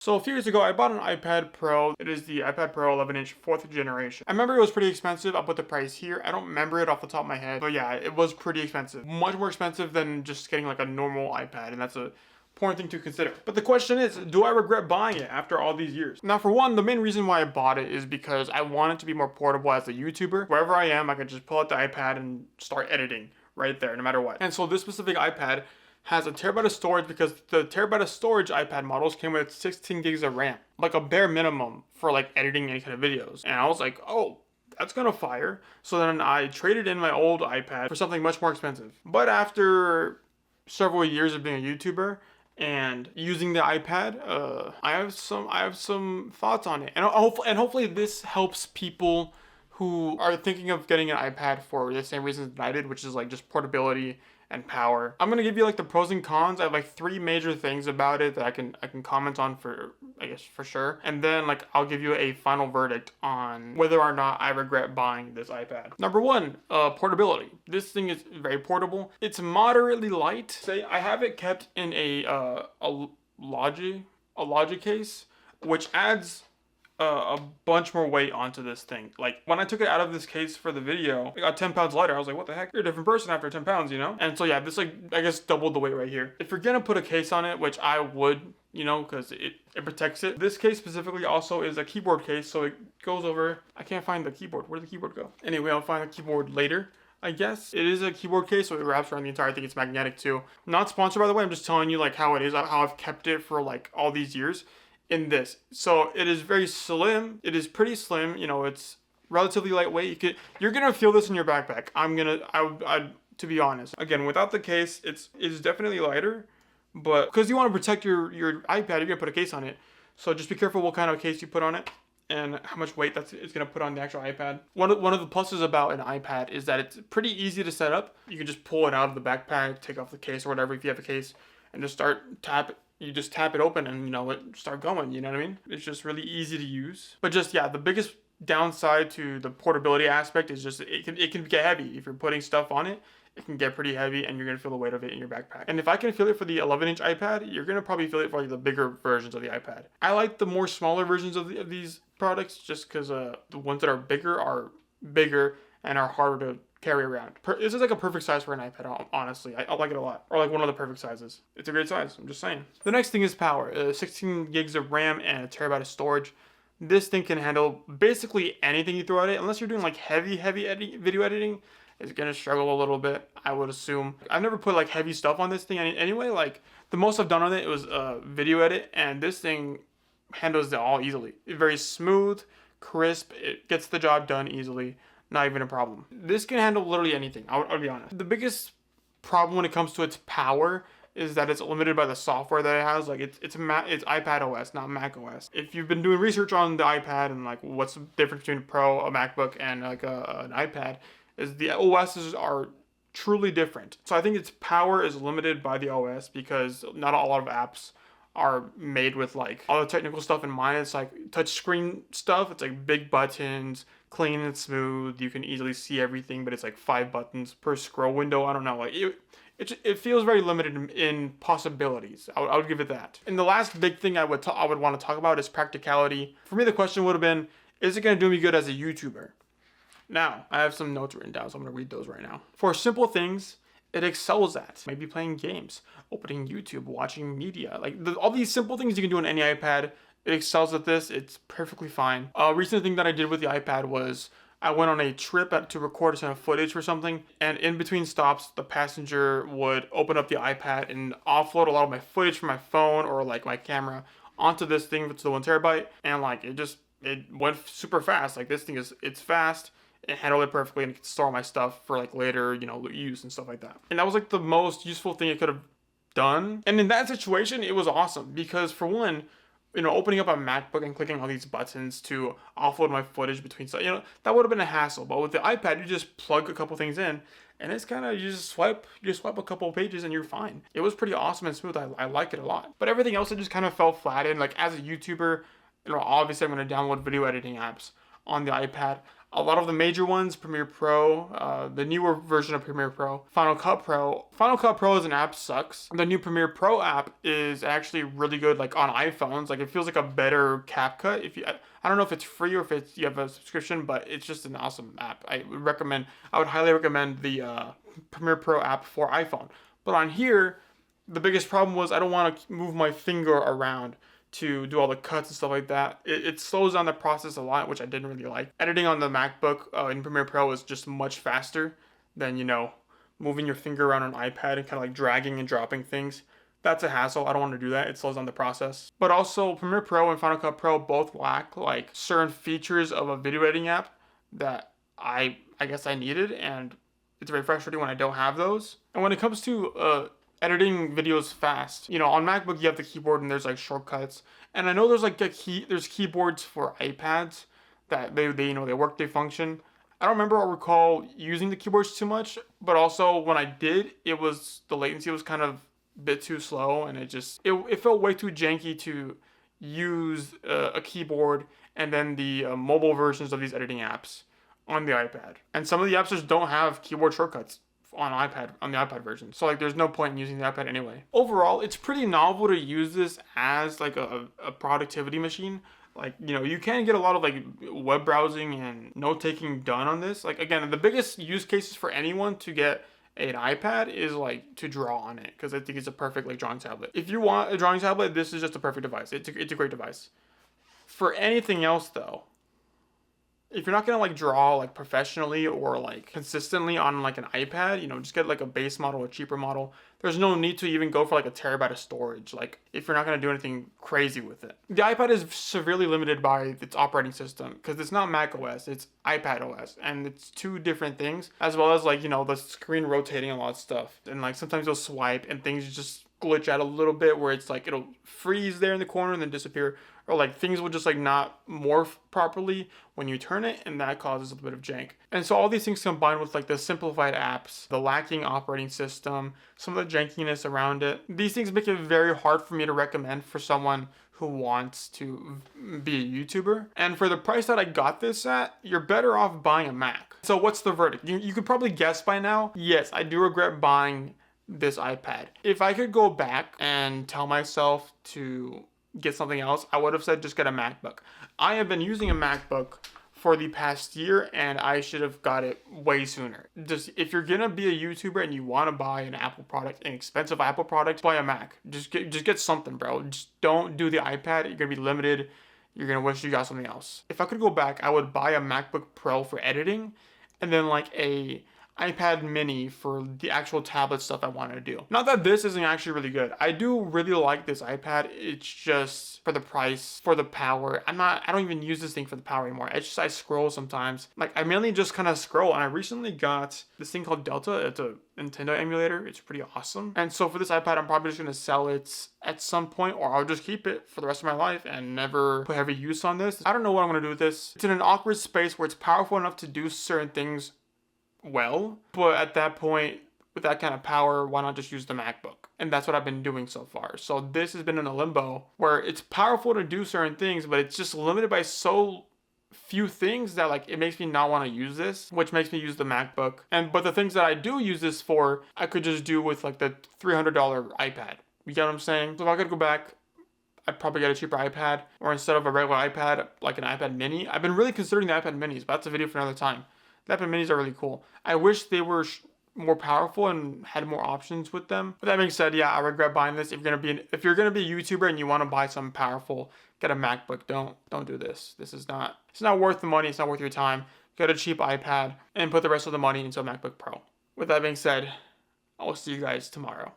So a few years ago, I bought an iPad Pro. It is the iPad Pro 11-inch 4th generation. I remember it was pretty expensive. I'll put the price here. I don't remember it off the top of my head, but yeah, it was pretty expensive. Much more expensive than just getting like a normal iPad, and that's a important thing to consider. But the question is, do I regret buying it after all these years? Now, for one, the main reason why I bought it is because I want it to be more portable as a YouTuber. Wherever I am, I can just pull out the iPad and start editing right there, no matter what. And so this specific iPad has a terabyte of storage because the terabyte of storage iPad models came with 16 gigs of RAM, like a bare minimum for like editing any kind of videos. And I was like, oh, that's gonna fire. So then I traded in my old iPad for something much more expensive. But after several years of being a YouTuber and using the iPad, I have some thoughts on it, and hopefully this helps people who are thinking of getting an iPad for the same reasons that I did, which is like just portability and power. I'm gonna give you like the pros and cons. I have like 3 major things about it that I can comment on for, I guess, for sure. And then like I'll give you a final verdict on whether or not I regret buying this iPad. Number 1, portability. This thing is very portable. It's moderately light. Say I have it kept in a Logi case, which adds a bunch more weight onto this thing. Like when I took it out of this case for the video, it got 10 pounds lighter. I was like, what the heck? You're a different person after 10 pounds, you know? And so yeah, this like, I guess doubled the weight right here. If you're gonna put a case on it, which I would, you know, because it protects it. This case specifically also is a keyboard case, so it goes over, I can't find the keyboard. Where did the keyboard go? Anyway, I'll find the keyboard later. I guess it is a keyboard case, so it wraps around the entire thing. It's magnetic too. Not sponsored, by the way. I'm just telling you like how it is, how I've kept it for like all these years in this. So it is very slim. It is pretty slim. You know, it's relatively lightweight. You're gonna feel this in your backpack. To be honest. Again, without the case, it's definitely lighter, but because you want to protect your iPad, you're gonna put a case on it. So just be careful what kind of case you put on it and how much weight it's gonna put on the actual iPad. One of the pluses about an iPad is that it's pretty easy to set up. You can just pull it out of the backpack, take off the case or whatever if you have a case, and just you just tap it open and, you know, it start going, you know what I mean? It's just really easy to use. But just, yeah, the biggest downside to the portability aspect is just it can get heavy. If you're putting stuff on it, it can get pretty heavy and you're gonna feel the weight of it in your backpack. And if I can feel it for the 11-inch iPad, you're gonna probably feel it for like the bigger versions of the iPad. I like the more smaller versions of these products just because the ones that are bigger and are harder to carry around. This is like a perfect size for an iPad, honestly. I like it a lot. Or like one of the perfect sizes. It's a great size, I'm just saying. The next thing is power. 16 gigs of RAM and a terabyte of storage. This thing can handle basically anything you throw at it, unless you're doing like heavy video editing. It's gonna struggle a little bit, I would assume. I've never put like heavy stuff on this thing anyway. Like the most I've done on it was video edit, and this thing handles it all easily. It's very smooth, crisp. It gets the job done easily. Not even a problem. This can handle literally anything, I'll be honest. The biggest problem when it comes to its power is that it's limited by the software that it has. Like it's iPad OS, not Mac OS. If you've been doing research on the iPad and like what's the difference between a Pro, a MacBook, and like an iPad, is the OSs are truly different. So I think its power is limited by the OS because not a lot of apps are made with like all the technical stuff in mind. It's like touchscreen stuff. It's like big buttons, clean and smooth. You can easily see everything, but it's like 5 buttons per scroll window. I don't know. Like it feels very limited in possibilities. I would give it that. And the last big thing I would want to talk about is practicality. For me, the question would have been, is it going to do me good as a YouTuber? Now, I have some notes written down, so I'm going to read those right now. For simple things, it excels at. Maybe playing games, opening YouTube, watching media. Like all these simple things you can do on any iPad, it excels at this. It's perfectly fine. A recent thing that I did with the iPad was I went on a trip to record some footage for something, and in between stops, the passenger would open up the iPad and offload a lot of my footage from my phone or like my camera onto this thing, which is the 1 terabyte, and like it went super fast. Like this thing it's fast. It handled it perfectly and it could store my stuff for like later, you know, use and stuff like that. And that was like the most useful thing it could have done. And in that situation, it was awesome because for one, you know, opening up a MacBook and clicking all these buttons to offload my footage between stuff, you know, that would have been a hassle. But with the iPad, you just plug a couple things in and it's kind of, you just swipe a couple of pages and you're fine. It was pretty awesome and smooth. I like it a lot. But everything else, it just kind of fell flat in. Like as a YouTuber, you know, obviously I'm going to download video editing apps on the iPad. A lot of the major ones, Premiere Pro, the newer version of Premiere Pro, Final Cut Pro. Final Cut Pro as an app sucks. The new Premiere Pro app is actually really good, like on iPhones. Like it feels like a better CapCut. If you, I don't know if it's free or if it's you have a subscription, but it's just an awesome app. I would highly recommend the Premiere Pro app for iPhone. But on here, the biggest problem was I don't want to move my finger around to do all the cuts and stuff like that. It slows down the process a lot, which I didn't really like. Editing on the MacBook in Premiere Pro is just much faster than, moving your finger around on an iPad and kind of like dragging and dropping things. That's a hassle. I don't want to do that. It slows down the process. But also Premiere Pro and Final Cut Pro both lack like certain features of a video editing app that I guess I needed, and it's very frustrating when I don't have those. And when it comes to editing videos fast, on MacBook you have the keyboard and there's like shortcuts, and I know there's like there's keyboards for iPads that they work, they function. I don't remember or recall using the keyboards too much, but also when I did, the latency was kind of a bit too slow, and it felt way too janky to use a keyboard and then the mobile versions of these editing apps on the iPad. And some of the apps just don't have keyboard shortcuts on the iPad version. So like there's no point in using the iPad anyway. Overall, it's pretty novel to use this as like a productivity machine. Like, you can get a lot of like web browsing and note taking done on this. Like again, the biggest use cases for anyone to get an iPad is like to draw on it, because I think it's a perfect like drawing tablet. If you want a drawing tablet, this is just a perfect device. It's a great device. For anything else though, if you're not gonna like draw like professionally or like consistently on like an iPad, just get like a base model, a cheaper model. There's no need to even go for like a terabyte of storage, like if you're not gonna do anything crazy with it. The iPad is severely limited by its operating system because it's not Mac OS, it's iPad OS, and it's two different things, as well as like the screen rotating a lot of stuff, and like sometimes you'll swipe and things just glitch out a little bit where it's like it'll freeze there in the corner and then disappear, or like things will just like not morph properly when you turn it, and that causes a bit of jank. And so all these things combined with like the simplified apps, the lacking operating system, some of the jankiness around it, these things make it very hard for me to recommend for someone who wants to be a YouTuber. And for the price that I got this at, you're better off buying a Mac. So what's the verdict? You could probably guess by now. Yes, I do regret buying this iPad. If I could go back and tell myself to get something else, I would have said just get a MacBook. I have been using a MacBook for the past year, and I should have got it way sooner. Just if you're gonna be a YouTuber and you want to buy an Apple product, an expensive Apple product, buy a Mac. Just get something, bro. Just don't do the iPad. You're gonna be limited. You're gonna wish you got something else. If I could go back, I would buy a MacBook Pro for editing, and then like a iPad mini for the actual tablet stuff I want to do. Not that this isn't actually really good. I do really like this iPad. It's just for the price, for the power. I don't even use this thing for the power anymore. I scroll sometimes. Like I mainly just kind of scroll, and I recently got this thing called Delta. It's a Nintendo emulator. It's pretty awesome. And so for this iPad, I'm probably just going to sell it at some point, or I'll just keep it for the rest of my life and never put heavy use on this. I don't know what I'm going to do with this. It's in an awkward space where it's powerful enough to do certain things well, but at that point, with that kind of power, why not just use the MacBook? And that's what I've been doing so far. So this has been in a limbo where it's powerful to do certain things, but it's just limited by so few things that like it makes me not want to use this, which makes me use the MacBook. But the things that I do use this for, I could just do with like the $300 iPad. You get what I'm saying? So if I could go back, I'd probably get a cheaper iPad, or instead of a regular iPad, like an iPad mini. I've been really considering the iPad minis, but that's a video for another time. The iPad minis are really cool. I wish they were more powerful and had more options with them. But that being said, yeah, I regret buying this. If you're gonna be a YouTuber and you want to buy something powerful, get a MacBook. Don't do this. It's not worth the money. It's not worth your time. Get a cheap iPad and put the rest of the money into a MacBook Pro. With that being said, I will see you guys tomorrow.